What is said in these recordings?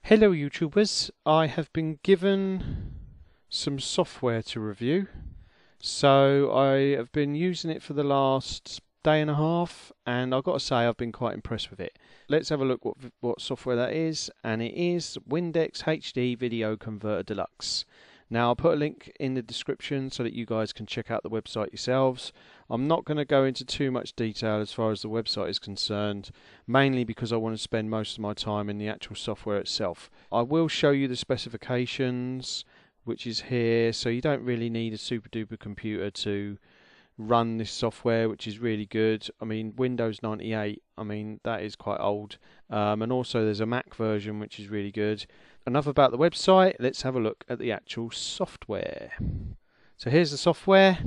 Hello YouTubers, I have been given some software to review. So I have been using it for the last day and a half and I've got to say I've been quite impressed with it. Let's have a look what software that is, and it is WinX HD Video Converter Deluxe. Now I'll put a link in the description so that you guys can check out the website yourselves. I'm not going to go into too much detail as far as the website is concerned, mainly because I want to spend most of my time in the actual software itself. I will show you the specifications, which is here, so you don't really need a super duper computer to run this software, which is really good. I mean, Windows 98, I mean, that is quite old. And also there's a Mac version, which is really good. Enough about the website, let's have a look at the actual software. So here's the software.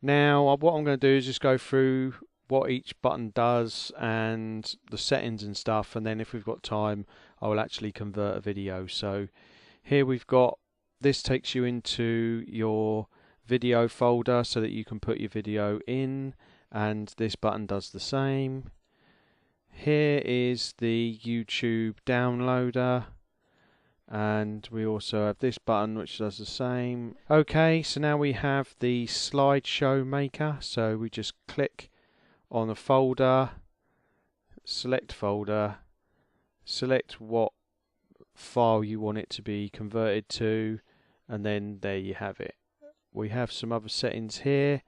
Now what I'm going to do is just go through what each button does and the settings and stuff, and then if we've got time I will actually convert a video. So here we've got, this takes you into your video folder so that you can put your video in, and this button does the same. Here is the YouTube downloader, and we also have this button which does the same. Okay, so now we have the slideshow maker, so we just click on the folder, select what file you want it to be converted to, and then there you have it. We have some other settings here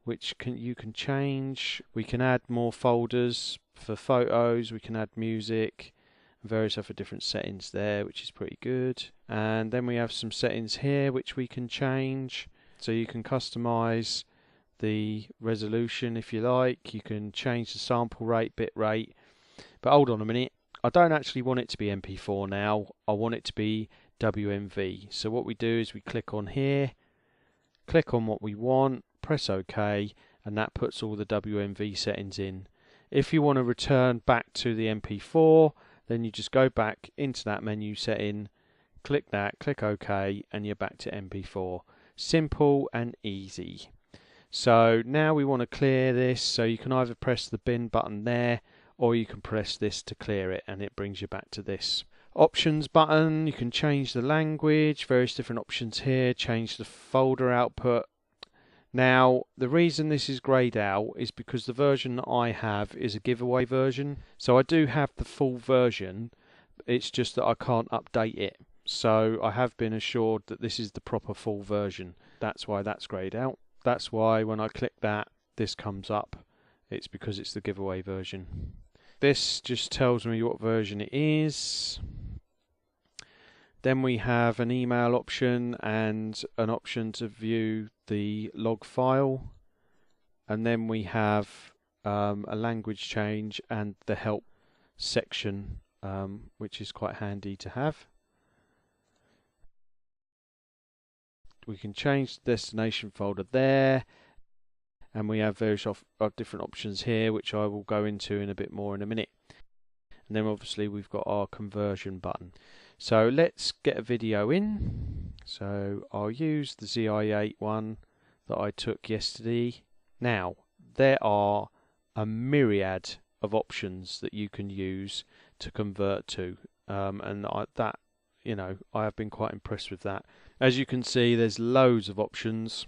which you can change. We can add more folders for photos, we can add music, various other different settings there, which is pretty good. And then we have some settings here which we can change, so you can customize the resolution if you like, you can change the sample rate, bit rate. But hold on a minute, I don't actually want it to be MP4 now, I want it to be WMV. So what we do is we click on here, click on what we want, press OK, and that puts all the WMV settings in. If you want to return back to the MP4, then you just go back into that menu setting, click that, click OK, and you're back to MP4. Simple and easy. So now we want to clear this, so you can either press the bin button there, or you can press this to clear it, and it brings you back to this. Options button, you can change the language, various different options here, change the folder output. Now the reason this is greyed out is because the version that I have is a giveaway version, so I do have the full version, it's just that I can't update it. So I have been assured that this is the proper full version, that's why that's greyed out. That's why when I click that, this comes up, it's because it's the giveaway version. This just tells me what version it is. Then we have an email option and an option to view the log file, and then we have a language change and the help section, which is quite handy to have. We can change the destination folder there, and we have various different options here which I will go into in a bit more in a minute. And then obviously we've got our conversion button. So let's get a video in. So I'll use the ZI-8 one that I took yesterday. Now there are a myriad of options that you can use to convert to, and I have been quite impressed with that. As you can see, there's loads of options.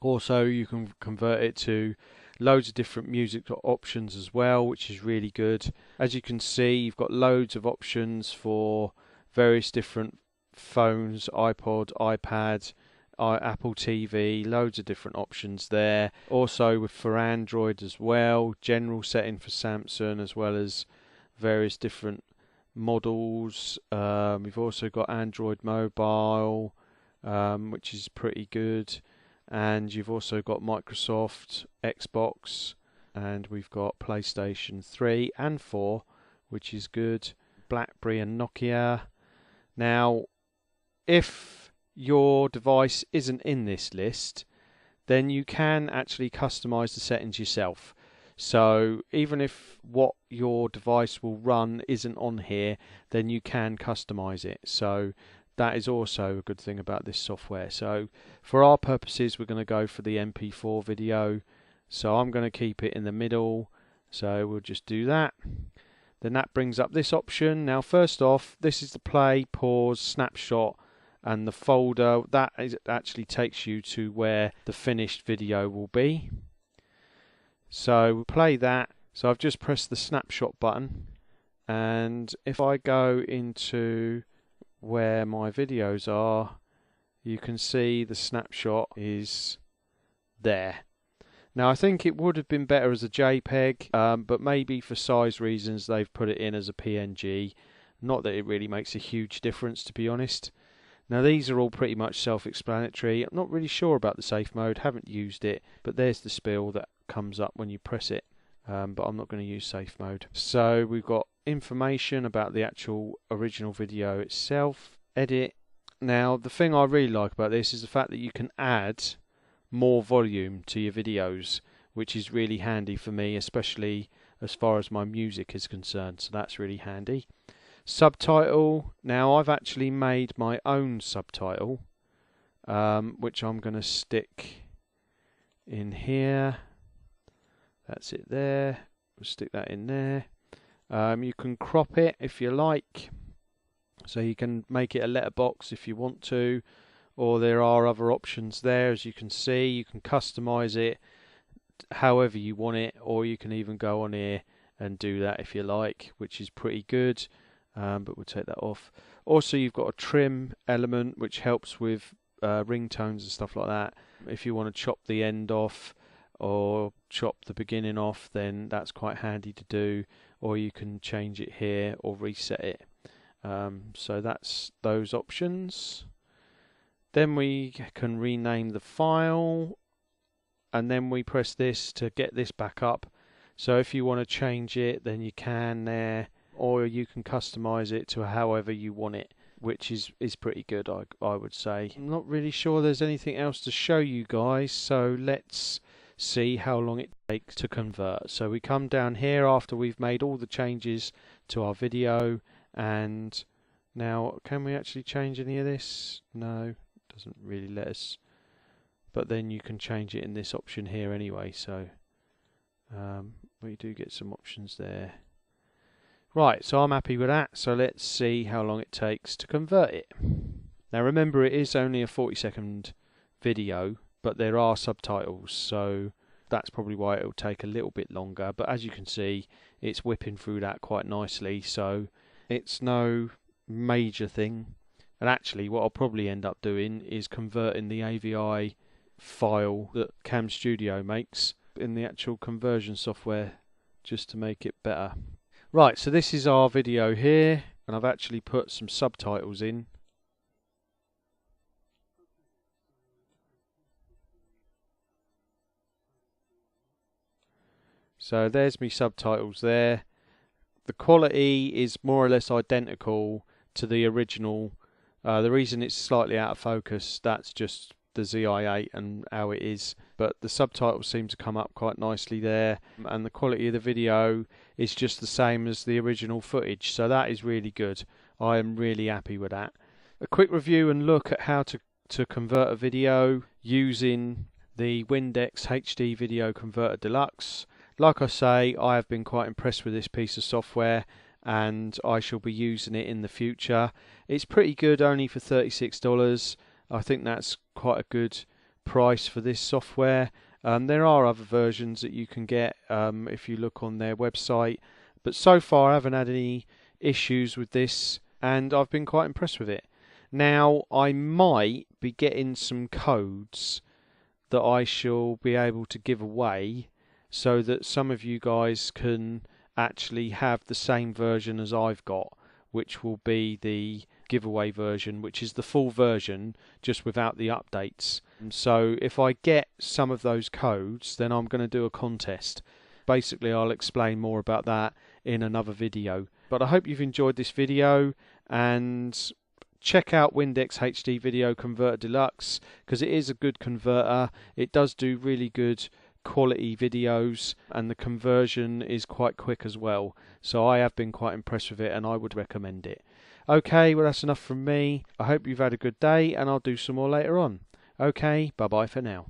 Also you can convert it to loads of different music options as well, which is really good. As you can see, you've got loads of options for various different phones, iPod, iPad, Apple TV, loads of different options there. Also for Android as well, general setting for Samsung, as well as various different models. We've also got Android Mobile, which is pretty good. And you've also got Microsoft, Xbox, and we've got PlayStation 3 and 4, which is good. BlackBerry and Nokia. Now, if your device isn't in this list, then you can actually customize the settings yourself. So even if what your device will run isn't on here, then you can customize it. So that is also a good thing about this software. So for our purposes, we're going to go for the MP4 video. So I'm going to keep it in the middle. So we'll just do that. Then that brings up this option. Now first off, this is the play, pause, snapshot, and the folder. That actually takes you to where the finished video will be. So we'll play that. So I've just pressed the snapshot button, and if I go into where my videos are, you can see the snapshot is there. Now I think it would have been better as a JPEG, but maybe for size reasons they've put it in as a PNG. Not that it really makes a huge difference, to be honest. Now these are all pretty much self-explanatory. I'm not really sure about the safe mode, haven't used it, but there's the spill that comes up when you press it, but I'm not going to use safe mode. So we've got information about the actual original video itself, edit. Now the thing I really like about this is the fact that you can add more volume to your videos, which is really handy for me, especially as far as my music is concerned, so that's really handy. Subtitle. Now I've actually made my own subtitle, which I'm going to stick in here. That's it there. We'll stick that in there. You can crop it if you like, so you can make it a letterbox if you want to, or there are other options there. As you can see, you can customize it however you want it, or you can even go on here and do that if you like, which is pretty good. But we'll take that off. Also, you've got a trim element which helps with ringtones and stuff like that. If you want to chop the end off or chop the beginning off, then that's quite handy to do, or you can change it here or reset it. So that's those options. Then we can rename the file, and then we press this to get this back up. So if you want to change it, then you can there, or you can customize it to however you want it, which is pretty good, I would say. I'm not really sure there's anything else to show you guys, so let's see how long it takes to convert. So we come down here after we've made all the changes to our video, and now can we actually change any of this? No, it doesn't really let us, but then you can change it in this option here anyway, so we do get some options there. Right, so I'm happy with that, so let's see how long it takes to convert it. Now remember, it is only a 40-second video, but there are subtitles, so that's probably why it'll take a little bit longer, but as you can see, it's whipping through that quite nicely, so it's no major thing. And actually what I'll probably end up doing is converting the AVI file that Cam Studio makes in the actual conversion software, just to make it better. Right, so this is our video here, and I've actually put some subtitles in. So there's me subtitles there. The quality is more or less identical to the original. The reason it's slightly out of focus, that's just the ZI-8 and how it is, but the subtitles seem to come up quite nicely there, and the quality of the video is just the same as the original footage, so that is really good. I am really happy with that. A quick review and look at how to convert a video using the WinX HD Video Converter Deluxe. Like I say, I have been quite impressed with this piece of software, and I shall be using it in the future. It's pretty good, only for $36. I think that's quite a good price for this software. There are other versions that you can get if you look on their website, but so far I haven't had any issues with this, and I've been quite impressed with it. Now I might be getting some codes that I shall be able to give away, so that some of you guys can actually have the same version as I've got, which will be the giveaway version, which is the full version just without the updates. So if I get some of those codes, then I'm going to do a contest. Basically I'll explain more about that in another video, but I hope you've enjoyed this video, and check out WinX HD Video Converter Deluxe, because it is a good converter. It does do really good quality videos, and the conversion is quite quick as well, so I have been quite impressed with it and I would recommend it. Okay, well that's enough from me. I hope you've had a good day, and I'll do some more later on. Okay, bye bye for now.